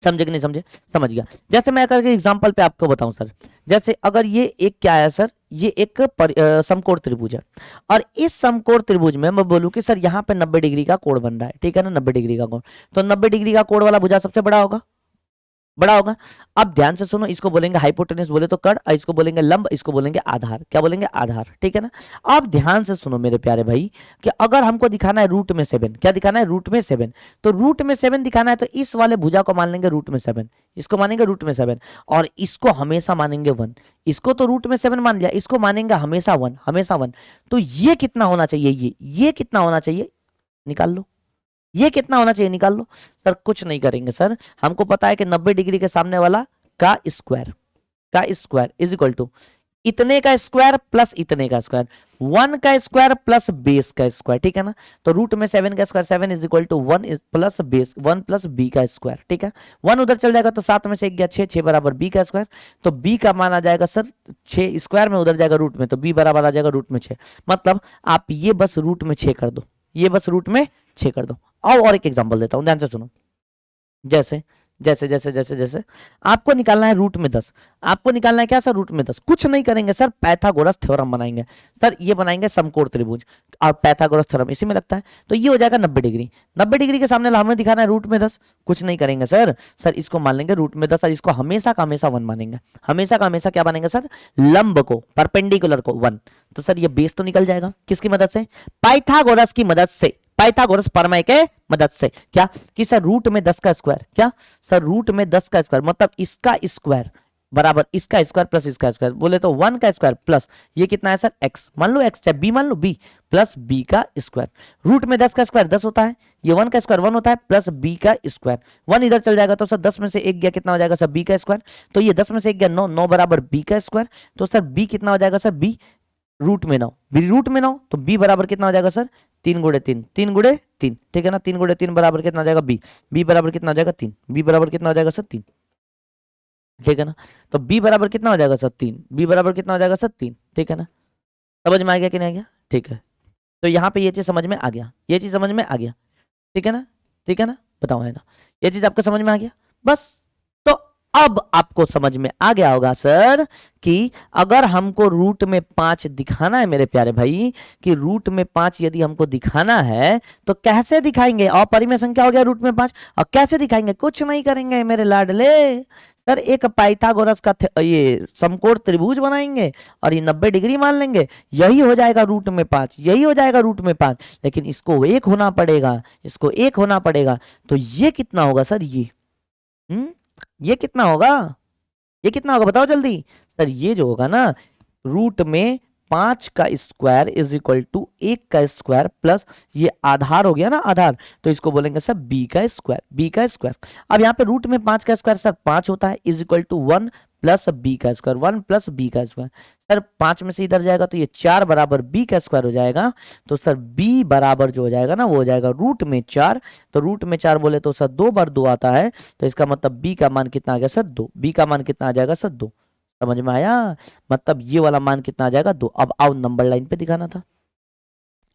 समझे कि नहीं समझे, समझ गया। जैसे मैं अगर एग्जांपल पे आपको बताऊं सर, जैसे अगर ये एक क्या है सर, ये एक समकोण त्रिभुज है, और इस समकोण त्रिभुज में मैं बोलूं कि सर यहाँ पे 90 डिग्री का कोण बन रहा है, ठीक है ना, 90 डिग्री का कोण, तो 90 डिग्री का कोण वाला भुजा सबसे बड़ा होगा, बड़ा होगा। अब ध्यान से सुनो, इसको बोलेंगे हाइपोटेनस बोले तो कर्ण, और इसको बोलेंगे लंब, इसको बोलेंगे आधार, क्या बोलेंगे, आधार, ठीक है ना। अब ध्यान से सुनो मेरे प्यारे भाई, कि अगर हमको दिखाना है रूट में 7, क्या दिखाना है, रूट में 7, तो रूट में 7 दिखाना है तो इस वाले भुजा को मान लेंगे रूट में 7, इसको मानेंगे रूट में 7, और इसको हमेशा मानेंगे 1, इसको तो रूट में 7 मान लिया, इसको मानेंगे हमेशा 1, हमेशा 1। तो ये कितना होना चाहिए, ये कितना होना चाहिए, निकाल लो, ये कितना होना चाहिए, निकाल लो। सर कुछ नहीं करेंगे सर, हमको पता है कि 90 डिग्री के सामने वाला का स्क्वायर इज इक्वल टू इतने का स्क्वायर प्लस इतने का स्क्वायर, 1 का स्क्वायर प्लस बेस का स्क्वायर, ठीक है ना। तो रूट में 7 का square 7 is equal to 1 plus base 1 plus b का स्क्वायर, ठीक है। 1 उधर चल जाएगा तो 7 में से 1 गया 6, 6 बराबर बी का स्क्वायर, तो बी का मान आ जाएगा सर 6 स्क्वायर में उधर जाएगा रूट में, तो बी बराबर आ जाएगा रूट में 6। मतलब आप ये बस रूट में 6 कर दो, ये बस रूट में 6 कर दो। और एक एग्जांपल देता हूं, ध्यान से सुनो। जैसे जैसे जैसे जैसे जैसे आपको निकालना है रूट में 10, आपको निकालना है क्या सर, रूट में 10। कुछ नहीं करेंगे सर, पाइथागोरस थ्योरम बनाएंगे सर, ये बनाएंगे समकोण त्रिभुज, और पाइथागोरस थ्योरम इसी में लगता है, तो ये हो जाएगा 90 डिग्री। 90 डिग्री के सामने हमें दिखाना है रूट में 10, कुछ नहीं करेंगे सर, इसको मान लेंगे रूट में 10, और इसको हमेशा का हमेशा 1 मानेंगे, हमेशा का हमेशा क्या मानेंगे सर, लंब को, परपेंडिकुलर को 1। तो सर ये बेस तो निकल जाएगा किसकी मदद से, पाइथागोरस की मदद से, पाइथागोरस प्रमेय के मदद से। क्या कि सर रूट में 10 का स्क्वायर, क्या सर रूट में 10 का स्क्वायर मतलब इसका स्क्वायर, बराबर इसका स्क्वायर प्लस इसका स्क्वायर, बोले तो 1 का स्क्वायर प्लस ये कितना है सर x, मान लो x चाहे b मान लो b, प्लस b का स्क्वायर। रूट में 10 का स्क्वायर 10 होता है, ये 1 का स्क्वायर 1 होता है, प्लस b का स्क्वायर। 1 इधर चल जाएगा तो सर 10 में से 1 गया, कितना हो जाएगा सर b का स्क्वायर। तो ये 10 में से 1 गया 9, 9 बराबर b का स्क्वायर। तो सर b कितना हो जाएगा सर, b रूट में 9, b रूट में 9, तो b बराबर कितना हो जाएगा सर 3 गुणे 3, 3 गुणे 3, ठीक है ना। 3 गुणे 3 बराबर कितना हो जाएगा b, b बराबर कितना हो जाएगा 3, b बराबर कितना हो जाएगा सर 3, ठीक है ना। तो b बराबर कितना हो जाएगा सर 3, b बराबर कितना हो जाएगा सर 3, ठीक है ना। समझ में आ गया कि नहीं आ गया, ठीक है। तो यहाँ पे ये चीज समझ में आ गया, ये चीज समझ में आ गया, ठीक है ना, ठीक है ना, बताओ है ना, ये चीज आपको समझ में आ गया बस। तो अब आपको समझ में आ गया होगा सर कि अगर हमको रूट में 5 दिखाना है मेरे प्यारे भाई, कि रूट में 5 यदि हमको दिखाना है तो कैसे दिखाएंगे, अपरिमेय संख्या हो गया रूट में 5, और कैसे दिखाएंगे, कुछ नहीं करेंगे मेरे लाडले सर, एक पाइथागोरस का ये समकोण त्रिभुज बनाएंगे और ये 90 डिग्री मान लेंगे, यही हो जाएगा रूट में 5, यही हो जाएगा रूट में 5। लेकिन इसको 1 होना पड़ेगा, इसको 1 होना पड़ेगा। तो ये कितना होगा सर, ये कितना होगा, ये कितना होगा बताओ जल्दी सर। ये जो होगा ना रूट में 5 का स्क्वायर इज इक्वल टू 1 का स्क्वायर प्लस ये आधार हो गया ना आधार, तो इसको बोलेंगे सर b का स्क्वायर, b का स्क्वायर। अब यहाँ पे रूट में 5 का स्क्वायर सर 5 होता है, is equal to 1 plus b का स्क्वायर, 1 प्लस b का स्क्वायर। सर 5 में से इधर जाएगा तो ये 4 बराबर b का स्क्वायर हो जाएगा। तो सर b बराबर जो हो जाएगा ना वो हो जाएगा रूट में 4। तो रूट में 4 बोले तो सर 2 बार 2 आता है, तो इसका मतलब b का मान कितना आ गया सर 2, b का मान कितना आ जाएगा सर 2। समझ में आया, मतलब ये वाला मान कितना आ जाएगा 2। अब आओ नंबर लाइन पे दिखाना था,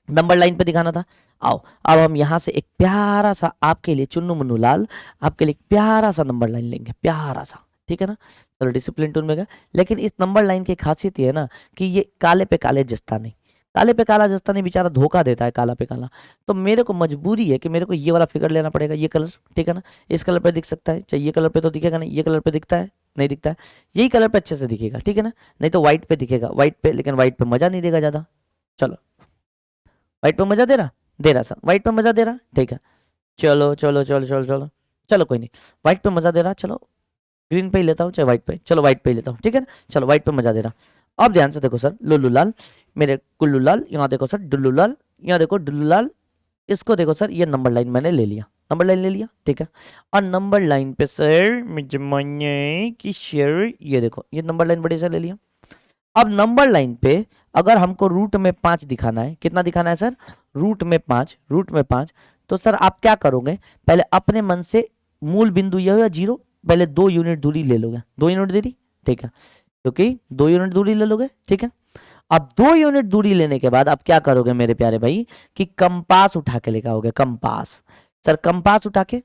नंबर लाइन पे दिखाना था। आओ अब हम यहां से एक प्यारा सा आपके लिए चुन्नू मुन्नू लाल आपके लिए प्यारा सा नंबर लाइन लेंगे, प्यारा सा, ठीक है ना। चलो डिसिप्लिन टूल में गए, लेकिन इस नंबर लाइन की खासियत ये है ना कि ये काले पे काले जस्ता नहीं, काले पे काला जस्ता नहीं, बेचारा धोखा देता है काला पे काला। तो मेरे को मजबूरी है कि मेरे को ये वाला फिगर लेना पड़ेगा, ये कलर, ठीक है ना। इस कलर पे दिख सकता है, चाहिए कलर पे तो दिखेगा नहीं, ये कलर पे दिखता है नहीं दिखता है, यही कलर पे अच्छे से दिखेगा, ठीक है ना। नहीं तो व्हाइट पे दिखेगा, व्हाइट पे, लेकिन व्हाइट पे मजा नहीं देगा ज्यादा। चलो व्हाइट पे मजा दे रहा सर, व्हाइट पे मजा दे रहा, ठीक है। चलो चलो चलो चलो चलो चलो कोई नहीं, व्हाइट पे मजा दे रहा, चलो ग्रीन पे ही लेता हूँ चाहे व्हाइट पे, चलो व्हाइट पे ही लेता हूँ, ठीक है ना। चलो व्हाइट पे मजा दे रहा। अब ध्यान से देखो सर, लुल्लू लाल मेरे कुल्लू लाल, यहाँ देखो सर डुल्लू लाल, यहाँ देखो डुल्लू लाल, इसको देखो सर ये नंबर लाइन मैंने ले लिया, नंबर लाइन ले लिया, ठीक है। और नंबर लाइन पे सर मुझे मानिए कि सर ये देखो ये नंबर लाइन बड़ी से ले लिया। अब नंबर लाइन पे अगर हमको रूट में 5 दिखाना है, कितना दिखाना है सर, रूट में 5, रूट में 5, तो सर आप क्या करोगे, पहले अपने मन से मूल बिंदु ये या 0, पहले 2 यूनिट दूरी ले लोगे, 2 यूनिट दूरी, ठीक है, क्योंकि 2 यूनिट दूरी ले लोगे, ठीक है। अब 2 यूनिट दूरी लेने के बाद आप क्या करोगे मेरे प्यारे भाई कि कंपास उठा के लेकर आओगे, कंपास। सर कंपास उठा के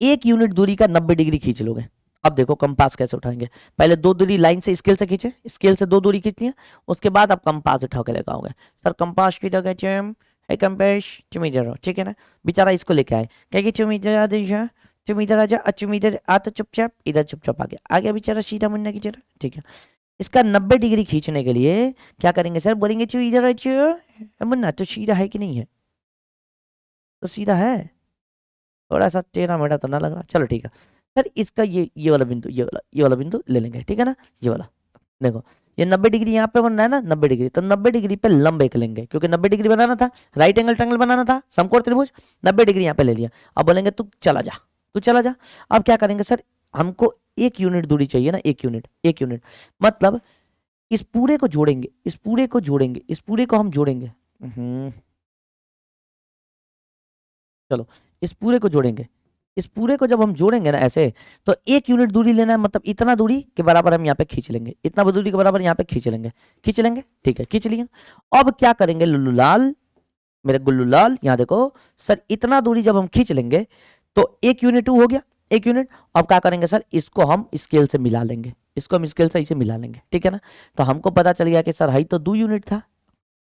1 यूनिट दूरी का 90 डिग्री खींच लोगे। अब देखो कंपास कैसे उठाएंगे, पहले 2 दूरी लाइन से स्केल से खींचे, स्केल से 2 दूरी खींचनी है, उसके बाद आप कंपास उठा के लेकर आओगे। सर कंपास की जगह चम है कंपास चुमी जरा, ठीक है ना। बेचारा इसको लेके आए, क्या कि चुमी जरा दे, तुम इधर आ जा, तुम इधर आ, तो चुपचाप इधर चुपचाप आ गया बेचारा सीधा मुन्ना की जरा, ठीक है। इसका 90 डिग्री खींचने के लिए क्या करेंगे सर, बोलेंगे चु इधर आ चु मुन्ना, तो सीधा है कि नहीं है, तो सीधा है, थोड़ा सा टेढ़ा मेढ़ा तो ना लग रहा, चलो ठीक है। सर इसका ये वाला बिंदु, ये वाला बिंदु ले लेंगे, ठीक है ना। ये वाला देखो ये 90 डिग्री यहाँ पे बन रहा है ना, 90 डिग्री, तो 90 डिग्री पे लंब एक लेंगे, क्योंकि 90 डिग्री बनाना था, राइट एंगल ट्रायंगल बनाना था, समकोण त्रिभुज, 90 डिग्री यहाँ पे ले लिया। अब बोलेंगे तू चला जा, तू चला जा। अब क्या करेंगे सर, हमको 1 यूनिट दूरी चाहिए ना, 1 यूनिट, 1 यूनिट, मतलब इस पूरे को जोड़ेंगे, इस पूरे को जोड़ेंगे, इस पूरे को हम जोड़ेंगे, चलो इस पूरे को जोड़ेंगे, इस पूरे को जब हम जोड़ेंगे ना ऐसे, तो 1 यूनिट दूरी लेना है, मतलब इतना दूरी के बराबर हम यहाँ पे खींच लेंगे, इतना दूरी के बराबर यहाँ पे खींच लेंगे, खींच लेंगे, ठीक है, खींच लिया। अब क्या करेंगे लुल्लू लाल, मेरे गुल्लू लाल, यहाँ देखो सर इतना दूरी जब हम खींच लेंगे तो 1 यूनिट हो गया, 1 यूनिट। अब क्या करेंगे सर, इसको हम स्केल से मिला लेंगे, इसको हम स्केल से इसे मिला लेंगे, ठीक है ना। तो हमको पता चल गया कि सर हाई तो 2 यूनिट था,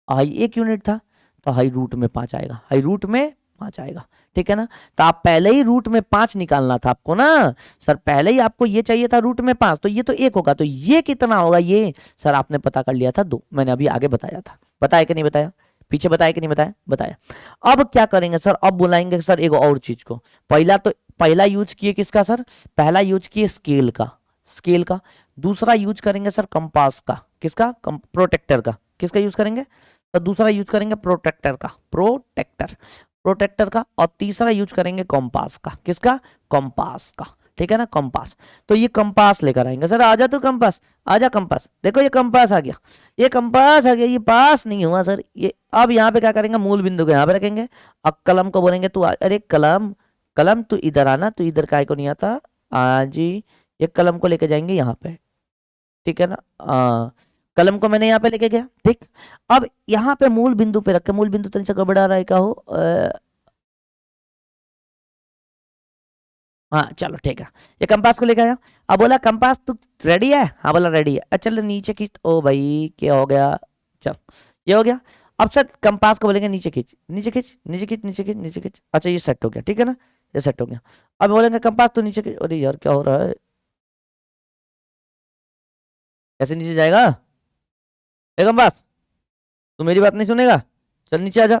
हाई 1 यूनिट था, तो हाई रूट में 5 आएगा, हाई रूट में 5 आएगा, ठीक है ना। तो आप पहले ही रूट में 5 निकालना था आपको ना सर, पहले ही आपको ये चाहिए था रूट में 5, तो ये तो 1 होगा, तो ये कितना होगा, ये सर आपने पता कर लिया था 2, मैंने अभी आगे बताया था, बताया कि नहीं बताया, पीछे बताया कि नहीं बताया, बताया। अब क्या करेंगे सर, अब बुलाएंगे सर एक और चीज को, पहला यूज किए किसका सर, पहला यूज किए स्केल का, स्केल का, दूसरा यूज करेंगे सर कंपास का, किसका, प्रोटेक्टर का, किसका यूज करेंगे तो दूसरा यूज करेंगे प्रोटेक्टर का, प्रोटेक्टर का, और तीसरा यूज करेंगे कंपास का, किसका, कंपास का, ठीक है ना, कंपास। तो ये कंपास लेकर आएंगे सर, आजा तू कंपास, आजा कंपास, देखो ये कंपास आ गया, ये कंपास आ गया, ये पास नहीं हुआ सर ये। अब यहाँ पे क्या करेंगे, मूल बिंदु को यहाँ पे रखेंगे, अब कलम को बोलेंगे तू अरे कलम, कलम तू इधर आना, तू इधर काय को नहीं आता आज ही, ये कलम को लेके जाएंगे यहाँ पे, ठीक है ना, कलम को मैंने यहाँ पे लेके गया, ठीक। अब यहाँ पे मूल बिंदु पे रखे, मूल बिंदु तनिक से गड़बड़ा रहा है क्या हो, हाँ चलो ठीक है, ये कंपास को लेके आया। अब बोला कंपास तू रेडी है, हाँ बोला रेडी है, चल नीचे खींच, ओ भाई क्या हो गया, चल ये हो गया। अब सर कंपास को बोलेंगे नीचे खींच, नीचे खींच, नीचे खींच, नीचे खींच, नीचे खींच, अच्छा ये सेट हो गया, ठीक है ना, ये सेट हो गया। अब बोलेंगे कंपास तो नीचे खींच, अरे यार क्या हो रहा है, कैसे नीचे जाएगा, ए कंपास तू मेरी बात नहीं सुनेगा, चल नीचे आ जा,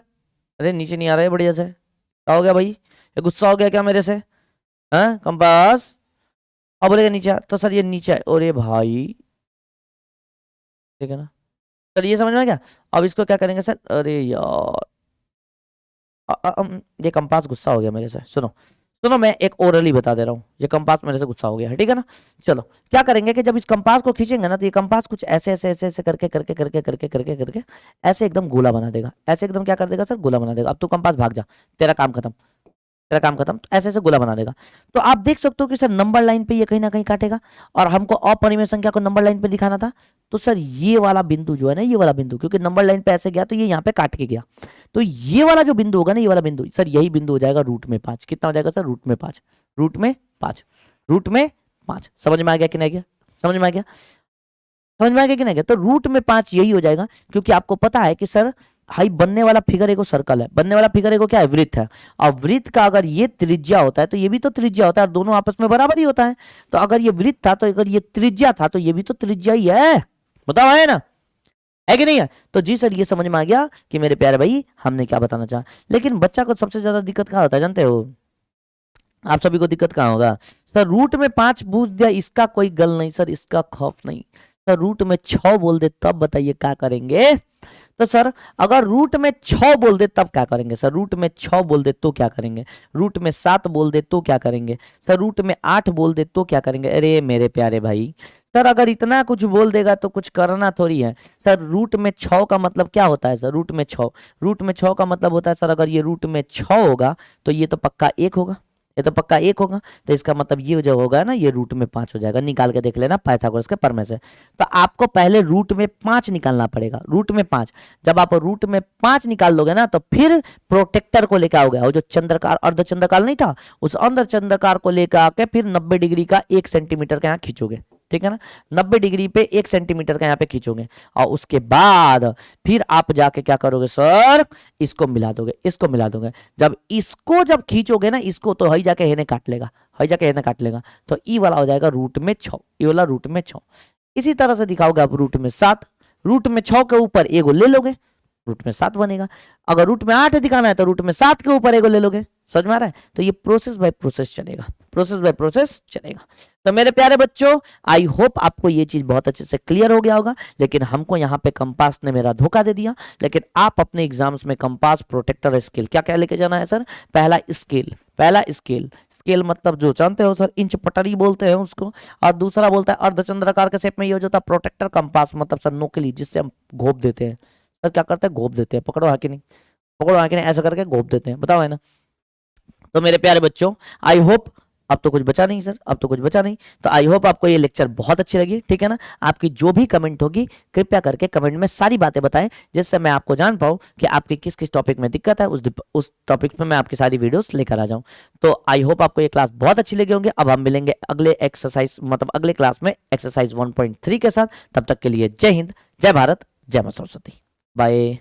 अरे नीचे नहीं आ रहा है बढ़िया से, क्या हो गया भाई, ये गुस्सा हो गया क्या मेरे से, हाँ कंपास, अब बोलेगा नीचे आ, तो सर ये नीचे है, अरे भाई ठीक है ना, सर ये समझ में आ गया। अब इसको क्या करेंगे सर, अरे यार ये कंपास गुस्सा हो गया मेरे से, सुनो सुनो मैं एक ओरली बता दे रहा हूँ, ये कंपास मेरे से गुस्सा हो गया है, ठीक है ना। चलो क्या करेंगे कि जब इस कंपास को खींचेंगे ना, तो ये कंपास कुछ ऐसे ऐसे ऐसे ऐसे करके करके करके करके करके करके ऐसे एकदम गोला बना देगा, ऐसे एकदम क्या कर देगा सर, गोला बना देगा। अब तू कंपास भाग जा, तेरा काम खत्म, तेरा काम खत्म, तो ऐसे ऐसे गोला बना देगा। तो आप देख सकते हो कि सर नंबर लाइन पे ये कहीं ना कहीं काटेगा, और हमको अपरिमेय संख्या को नंबर लाइन पे दिखाना था, तो सर ये वाला बिंदु जो है ना, ये वाला बिंदु, क्योंकि नंबर लाइन पे ऐसे गया तो ये यहाँ पे काट के गया, तो ये वाला जो बिंदु होगा ना, ये वाला बिंदु सर यही बिंदु हो जाएगा रूट में 5, कितना हो जाएगा सर, रूट में 5, रूट में 5, रूट में 5, समझ में आ गया कि नहीं गया, समझ में आ गया, समझ में आ गया कि नहीं गया। तो रूट में 5 यही हो जाएगा, क्योंकि आपको पता है कि सर हाई बनने वाला फिगर एगो सर्कल है, बनने वाला फिगर एगो क्या है, वृत्त है, और वृत्त का अगर ये त्रिज्या होता है तो ये भी तो त्रिज्या होता है, और दोनों आपस में बराबर ही होता है। तो अगर ये वृत्त था, तो अगर ये त्रिज्या था, तो ये भी तो त्रिज्या ही है, बताओ है ना, है कि नहीं है। तो जी सर ये समझ में आ गया कि मेरे प्यारे भाई हमने क्या बताना चाहा। लेकिन बच्चा को सबसे ज्यादा दिक्कत कहाँ होता है जानते हो, आप सभी को दिक्कत कहाँ होगा सर, रूट में 5 पूछ दिया, इसका कोई गल नहीं सर, इसका खौफ नहीं सर, रूट में 6 बोल दे तब बताइए क्या करेंगे। तो सर अगर रूट में 6 बोल दे तब क्या करेंगे सर, रूट में 6 बोल दे तो क्या करेंगे, रूट में 7 बोल दे तो क्या करेंगे सर, रूट में 8 बोल दे तो क्या करेंगे। अरे मेरे प्यारे भाई सर अगर इतना कुछ बोल देगा तो कुछ करना थोड़ी है सर। रूट में 6 का मतलब क्या होता है सर, रूट में 6, रूट में 6 का मतलब होता है सर, अगर ये रूट में 6 होगा तो ये तो पक्का 1 होगा, ये तो पक्का 1 होगा, तो इसका मतलब ये जो होगा ना, ये रूट में 5 हो जाएगा, निकाल के देख लेना पाइथागोरस के प्रमेय से। तो आपको पहले रूट में 5 निकालना पड़ेगा, रूट में 5, जब आप रूट में 5 निकाल लोगे ना, तो फिर प्रोटेक्टर को लेकर आओगे, और जो चंद्रकार अर्धचंद्रकार नहीं था, उस अर्धचंद्रकार को लेकर आके फिर 90 डिग्री का 1 सेंटीमीटर का यहाँ खींचोगे, ठीक है ना, 90 डिग्री पे 1 सेंटीमीटर का यहाँ पे खींचोगे, और उसके बाद फिर आप जाके क्या करोगे सर, इसको मिला दोगे, इसको मिला दोगे, जब इसको जब खींचोगे ना, इसको तो हई जाके हेने काट लेगा, हई जाके हेने काट लेगा, तो ई वाला हो जाएगा रूट में 6, ये वाला रूट में 6। इसी तरह से दिखाओगे आप रूट में 7, रूट में 6 के ऊपर एगो ले लोगे, रूट में 7 बनेगा। अगर रूट में 8 दिखाना है तो रूट में 7 के ऊपर एगो ले लोगे, समझ में आ रहा है। तो ये प्रोसेस बाय प्रोसेस चलेगा, प्रोसेस बाय प्रोसेस चलेगा। तो मेरे प्यारे बच्चों आई होप आपको ये चीज बहुत अच्छे से क्लियर हो गया होगा। लेकिन हमको यहाँ पे कंपास ने मेरा धोखा दे दिया। लेकिन आप अपने एग्जाम्स में कंपास, प्रोटेक्टर, स्केल क्या क्या लेके जाना है सर, पहला स्केल, पहला स्केल, स्केल मतलब जो जानते हो सर इंच पटरी बोलते हैं उसको, और दूसरा बोलता है अर्धचंद्राकार के शेप में ये हो जाता है प्रोटेक्टर। कंपास मतलब सर नोकली, जिससे हम घोप देते हैं सर, क्या करते हैं घोप देते हैं, पकड़ो है कि नहीं, पकड़ो है कि नहीं, ऐसा करके घोप देते हैं, बताओ है ना। तो मेरे प्यारे बच्चों आई होप, अब तो कुछ बचा नहीं सर, अब तो कुछ बचा नहीं। तो आई होप आपको ये लेक्चर बहुत अच्छी लगी, ठीक है ना। आपकी जो भी कमेंट होगी कृपया करके कमेंट में सारी बातें बताएं, जिससे मैं आपको जान पाऊँ कि आपकी किस किस टॉपिक में दिक्कत है, उस टॉपिक पे मैं आपकी सारी वीडियोस लेकर आ जाऊं। तो आई होप आपको ये क्लास बहुत अच्छी लगी होंगी। अब हम मिलेंगे अगले एक्सरसाइज मतलब अगले क्लास में एक्सरसाइज 1.3 के साथ। तब तक के लिए जय हिंद, जय भारत, जय मां सरस्वती, बाय।